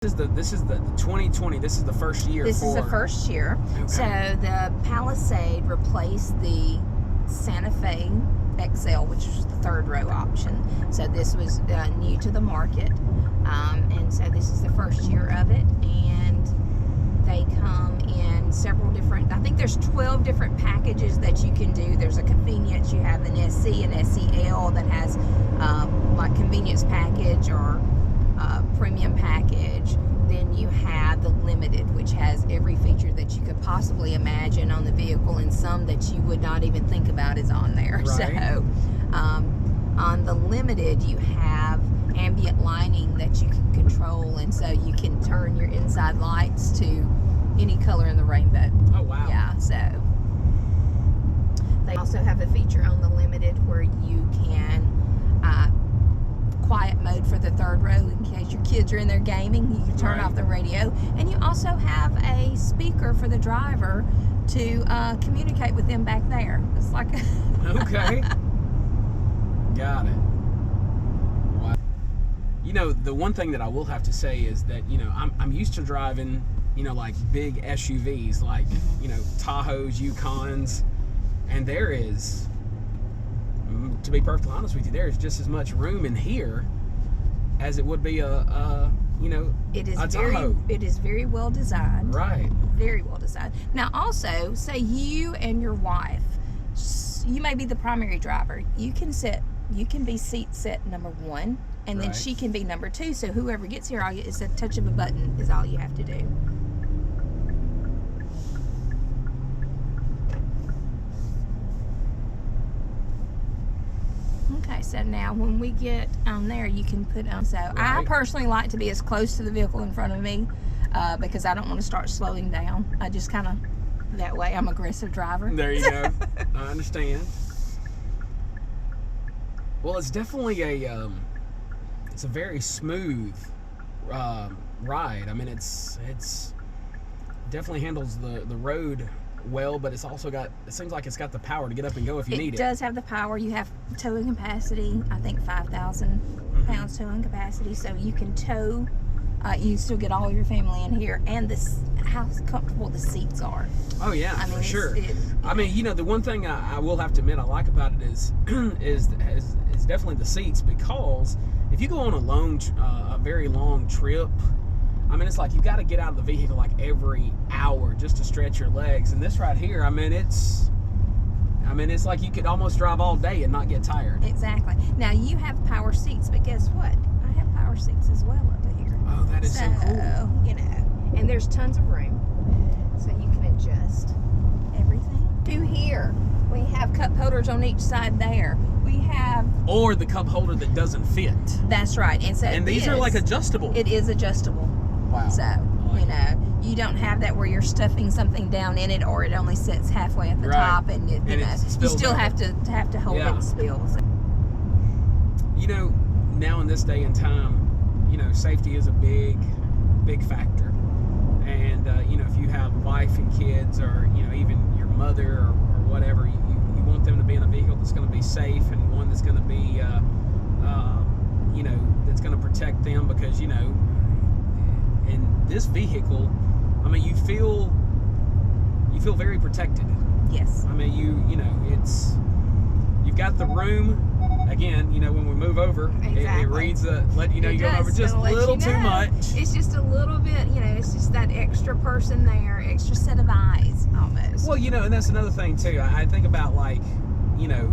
This is the 2020. This is the first year. This is the first year. Okay. So the Palisade replaced the Santa Fe XL, which was the third row option. So this was new to the market, and so this is the first year of it. And they come in several different. I think there's 12 different packages that you can do. There's a convenience. You have an SC and SCL that has like convenience package or premium package. Then you have the limited, which has every feature that you could possibly imagine on the vehicle, and some that you would not even think about is on there. Right. So on the limited, you have ambient lighting that you can control, and so you can turn your inside lights to any color in the rainbow. Oh wow. Yeah, so they also have a feature on the limited where you can quiet mode for the third row in case your kids are in there gaming. You can turn off the radio, and you also have a speaker for the driver to communicate with them back there. It's like Okay. Got it. Wow. You know, the one thing that I will have to say is that, you know, I'm used to driving, you know, like big SUVs, like, you know, Tahoes, Yukons, and there is, to be perfectly honest with you, there is just as much room in here as it would be you know, it is a Tahoe. it is very well designed. Right. Very well designed. Now also, say you and your wife, you may be the primary driver. You can be seat set number 1, and then Right. she can be number 2. So whoever gets here, it's a touch of a button is all you have to do. Okay, so now when we get on there, you can put on. So I Right. personally like to be as close to the vehicle in front of me because I don't want to start slowing down. I just kind of, that way I'm an aggressive driver. There you go. I understand. Well, it's definitely it's a very smooth ride. I mean, it's definitely handles the road well, but it's also got, it seems like it's got the power to get up and go if you need It it. does have the power. You have towing capacity, I think 5,000 pounds towing capacity, so you can tow. You still get all your family in here, and how comfortable the seats are. Oh yeah, I mean, for sure. It, I mean, you know, the one thing I will have to admit I like about it is definitely the seats, because if you go on a very long trip, I mean, it's like you got to get out of the vehicle like every hour just to stretch your legs. And this right here, I mean, it's like you could almost drive all day and not get tired. Exactly. Now you have power seats, but guess what? I have power seats as well up here. Oh, that is so cool. You know, and there's tons of room, so you can adjust everything. To here, we have cup holders on each side there. We have, Or the cup holder that doesn't fit. that's right, and so And these are like adjustable. It is adjustable. Wow. So, like you know, you don't have that where you're stuffing something down in it, or it only sits halfway at the Right. top, and you spills still over. have to hold it and spill. So, You know, now in this day and time, you know, safety is a big factor. And, you know, if you have wife and kids, or, you know, even your mother or whatever, you want them to be in a vehicle that's going to be safe, and one that's going to be, you know, that's going to protect them, because, you know, in this vehicle, I mean, you feel very protected. yes. I mean, you know, you've got the room. Again, you know, when we move over, Exactly. it reads let you know It you're going over does. just a It'll let little you too know. much. It's just a little bit, you know, it's just that extra person there, extra set of eyes, almost. Well, you know, and that's another thing too. I think about, like, you know,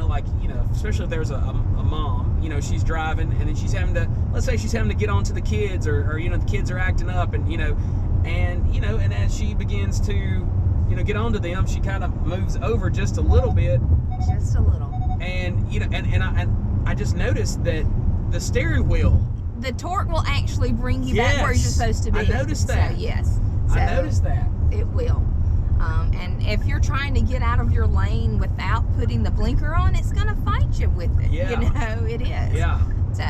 like, you know, especially if there's a mom, you know, she's driving, and then she's having to, let's say she's having to get onto the kids, or you know, the kids are acting up, and you know, and as she begins to, you know, get onto them, she kind of moves over just a little bit. Just a little. And you know, and I just noticed that the steering wheel. The torque will actually bring you back where you're Yes. supposed to be. I noticed that. So, yes. So I noticed that. It will. And if you're trying to get out of your lane without putting the blinker on, it's going to fight you with it. Yeah. You know, it is. Yeah. So,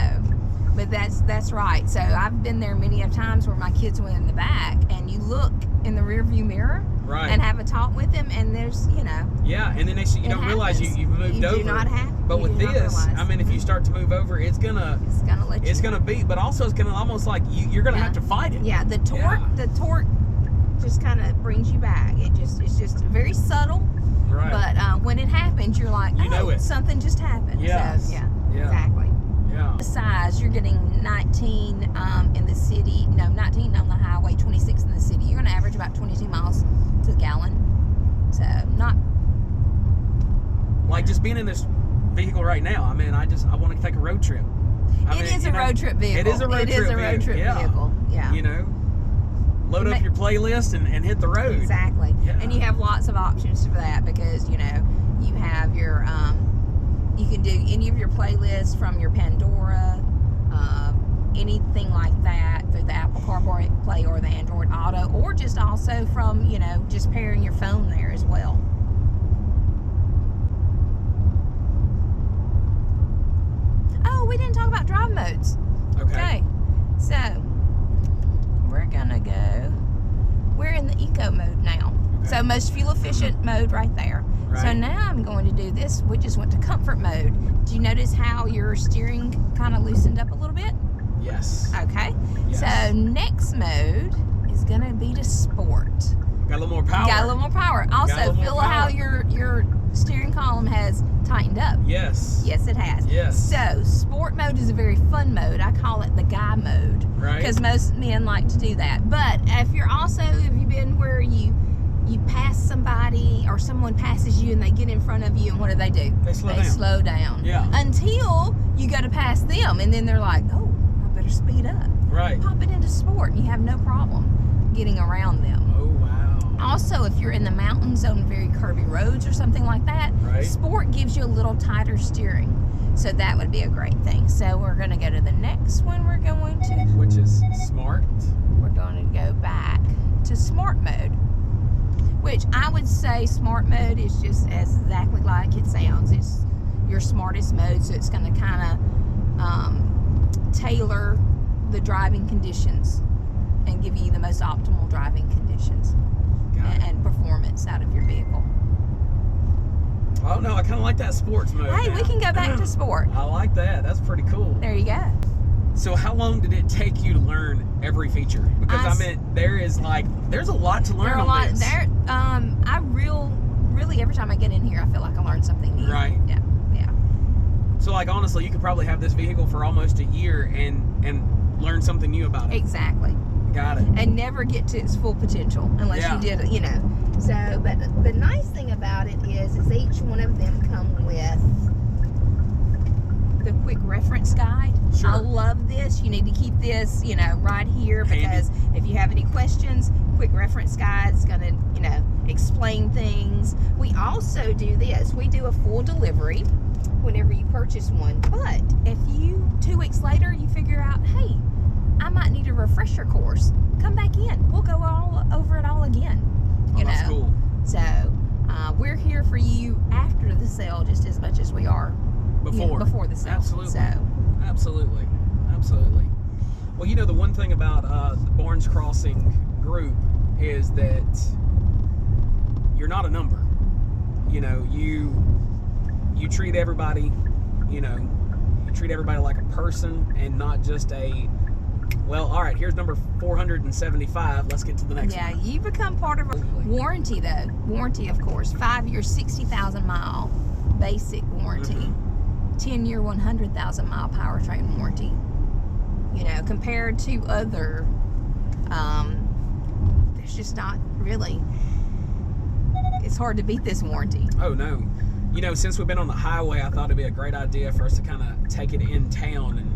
But that's right. So I've been there many of times where my kids went in the back, and you look in the rearview mirror and have a talk with them, and there's, Yeah, and then you don't realize you've moved over. You do not have. But with this, I mean, if you start to move over, it's gonna let you. It's gonna beat, but also it's gonna almost like you're gonna have to fight it. Yeah, the torque just kind of brings you back. It's just very subtle. Right. But when it happens, you're like, something just happened. Yes. So, exactly. Yeah. The size, you're getting 19 in the city. No, 19 on the highway, 26 in the city. You're going to average about 22 miles to the gallon. So not like just being in this vehicle right now. I mean, I want to take a road trip. It is a road trip vehicle. It is a road trip vehicle. Yeah. Load up your playlist and hit the road. Exactly. Yeah. And you have lots of options for that because, you have your, you can do any of your playlists from your Pandora, anything like that through the Apple CarPlay or the Android Auto, or just also from, just pairing your phone there as well. Oh, we didn't talk about drive modes. Okay. So, we're in the eco mode now. Okay. So most fuel efficient mode right there. Right. So now I'm going to do this. We just went to comfort mode. Do you notice how your steering kind of loosened up a little bit? Yes. Okay. Yes. So next mode is going to be to sport. Got a little more power. Also, feel how your steering column has tightened up. Yes. Yes, it has. Yes. So sport mode is a very fun mode. I call it the guy mode. Right. Because most men like to do that. But if you've been where you pass somebody or someone passes you and they get in front of you, and what do? They slow down. Yeah. Until you go to pass them, and then they're like, oh, I better speed up. Right. Pop it into sport, and you have no problem getting around them. Oh, wow. Also, if you're in the mountains on very curvy roads or something like that, sport gives you a little tighter steering. So that would be a great thing. So we're going to go to the next one we're going to. Which is smart. We're going to go back to smart mode. Which I would say smart mode is just exactly like it sounds. It's your smartest mode, so it's going to kind of tailor the driving conditions and give you the most optimal driving conditions and performance out of your vehicle. Oh no, I kind of like that sports mode. Hey, we can go back to sport. I like that. That's pretty cool. There you go. So how long did it take you to learn every feature? Because there's a lot to learn on this. I really every time I get in here, I feel like I learned something new. Right. Yeah. So honestly, you could probably have this vehicle for almost a year and learn something new about it. Exactly. Got it. And never get to its full potential unless you did it, So, but the nice thing about it is each one of them come with the quick reference guide. Sure. I love this. You need to keep this, right here because if you have any questions, quick reference guide is going to, explain things. We also do this. We do a full delivery whenever you purchase one. But if 2 weeks later, you figure out, hey, I might need a refresher course, come back in. We'll go all over it all again. That's cool. So we're here for you after the sale just as much as we are before the sale. Absolutely. Absolutely. Well, the one thing about the Barnes Crossing group is that you're not a number. You treat everybody, like a person and not just all right, here's number 475. Let's get to the next one. Yeah, you become part of a warranty, though. Warranty, of course. 5-year, 60,000 mile basic warranty. 10-year, 100,000 mile powertrain warranty. Compared to other, there's just not really. It's hard to beat this warranty. Oh, no. Since we've been on the highway, I thought it'd be a great idea for us to kind of take it in town and,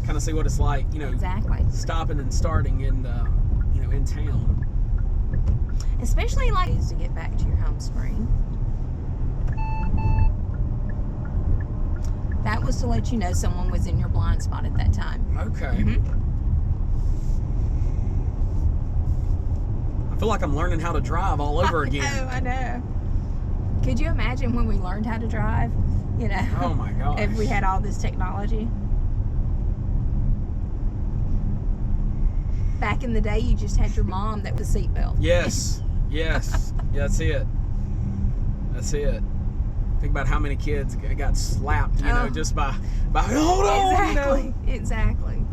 kind of see what it's like, exactly. Stopping and starting in town. Especially to get back to your home screen. That was to let you know someone was in your blind spot at that time. Okay. I feel like I'm learning how to drive all over again. I know. Could you imagine when we learned how to drive? Oh my gosh. If we had all this technology. back in the day, you just had your mom that was seatbelt. Yes. Yes. Yeah, that's it. That's it. Think about how many kids got slapped, you know, just by hold on. Exactly. You know? Exactly.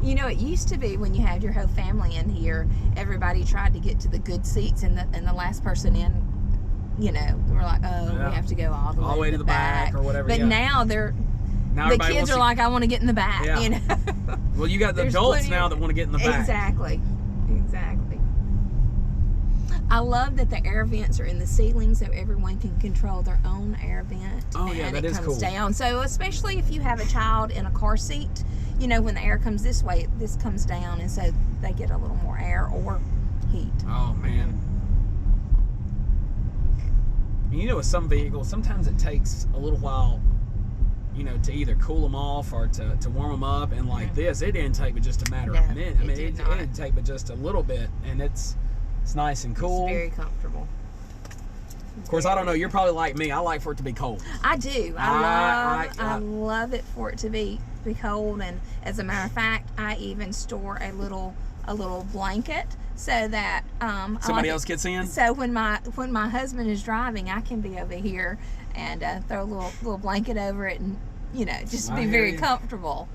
You know, it used to be when you had your whole family in here, everybody tried to get to the good seats, and the last person in, you know, we're like, oh, Yeah. we have to go all the way to the back or whatever. But yeah. now the kids are like, I want to get in the back, Yeah. you know. Well, you got the There's adults plenty now of- that want to get in the back. Exactly. I love that the air vents are in the ceiling, so everyone can control their own air vent. Oh, yeah, and that it is comes cool. down. So especially if you have a child in a car seat, you know, when the air comes this way, this comes down, and so they get a little more air or heat. Oh man. You know, with some vehicles, sometimes it takes a little while, you know, to either cool them off or to warm them up. And like this, it didn't take but just a matter of minutes. I mean, it didn't take but just a little bit, and it's nice and cool. It's very comfortable. Of course, I don't know. You're probably like me. I like for it to be cold. I do. I love it for it to be cold, and as a matter of fact, I even store a little blanket so that Somebody else gets in. So when my husband is driving, I can be over here and throw a little blanket over it, and you know, just be very comfortable.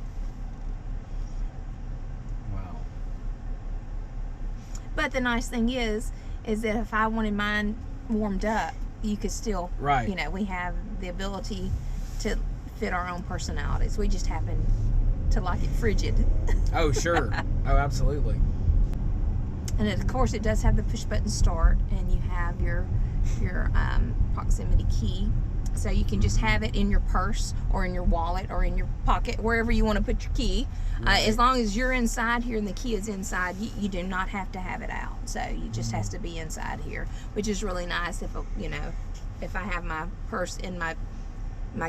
Wow. But the nice thing is that if I wanted mine warmed up, you could still, you know, we have the ability to fit our own personalities. We just happen to like it frigid. Oh, sure. Oh, absolutely. And of course, it does have the push button start, and you have your proximity key, so you can just have it in your purse or in your wallet or in your pocket, wherever you want to put your key. As long as you're inside here and the key is inside, you do not have to have it out. So you just has to be inside here, which is really nice. If you know, if I have my purse in my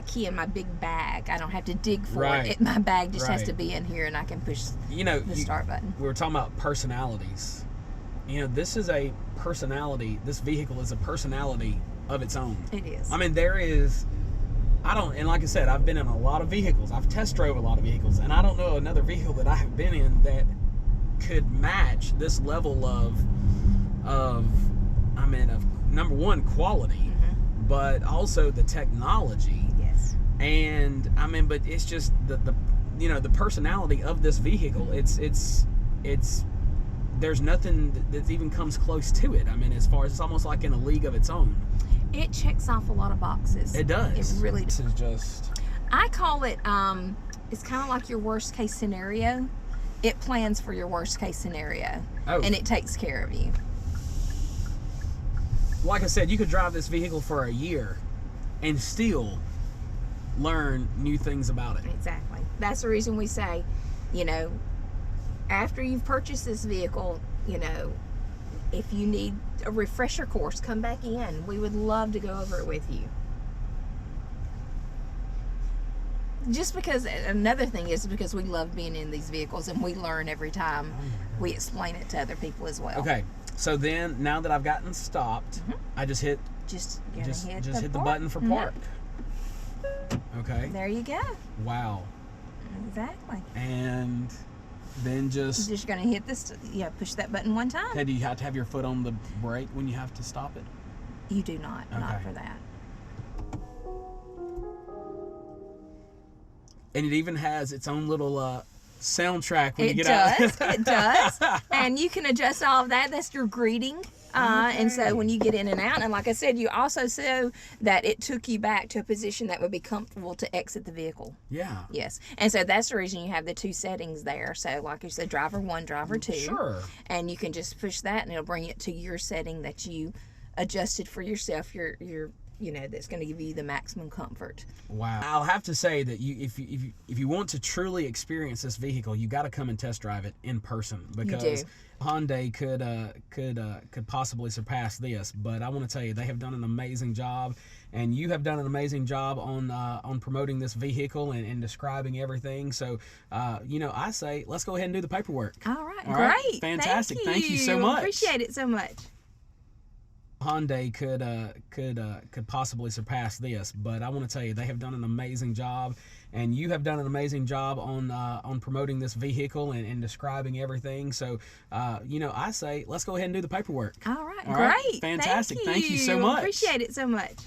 key in my big bag, I don't have to dig for it. My bag just has to be in here, and I can push the start button. We were talking about personalities. You know, this is a personality. This vehicle is a personality of its own. It is. I mean, there is, and like I said, I've been in a lot of vehicles. I've test drove a lot of vehicles, and I don't know another vehicle that I have been in that could match this level of number one, quality, but also the technology. Yes. And I mean, but it's just the personality of this vehicle. It's there's nothing that even comes close to it. I mean, as far as, it's almost like in a league of its own. It checks off a lot of boxes. It does. It really does. This is just, I call it, it's kind of like your worst case scenario. It plans for your worst case scenario. Oh. And it takes care of you. like I said, you could drive this vehicle for a year and still learn new things about it. Exactly. That's the reason we say, you know, after you've purchased this vehicle, you know, if you need a refresher course, come back in. We would love to go over it with you. Just because, another thing is because we love being in these vehicles and we learn every time we explain it to other people as well. Okay, so then now that I've gotten stopped, I just hit hit the button for park. Okay. There you go. Wow. Exactly. And then just gonna hit this. Yeah, push that button one time. Okay, do you have to have your foot on the brake when you have to stop it? You do not. Okay. Not for that. And it even has its own little soundtrack when you get out. out. It does. And you can adjust all of that. That's your greeting. And so when you get in and out, and like I said, you also so that it took you back to a position that would be comfortable to exit the vehicle. Yeah. Yes. And so that's the reason you have the two settings there. So like you said, driver 1, driver 2. Sure. And you can just push that and it'll bring it to your setting that you adjusted for yourself. Your you know, that's going to give you the maximum comfort. Wow. I'll have to say that if you want to truly experience this vehicle, you got to come and test drive it in person, because Hyundai could possibly surpass this. But I want to tell you, they have done an amazing job, and you have done an amazing job on promoting this vehicle and describing everything. So, you know, I say let's go ahead and do the paperwork. All right. All Great. right? Fantastic. Thank you so much. Appreciate it so much. Hyundai could possibly surpass this. But I want to tell you, they have done an amazing job, and you have done an amazing job on promoting this vehicle and describing everything. So, I say let's go ahead and do the paperwork. All right, All great. right? Fantastic. Thank you so much. Appreciate it so much.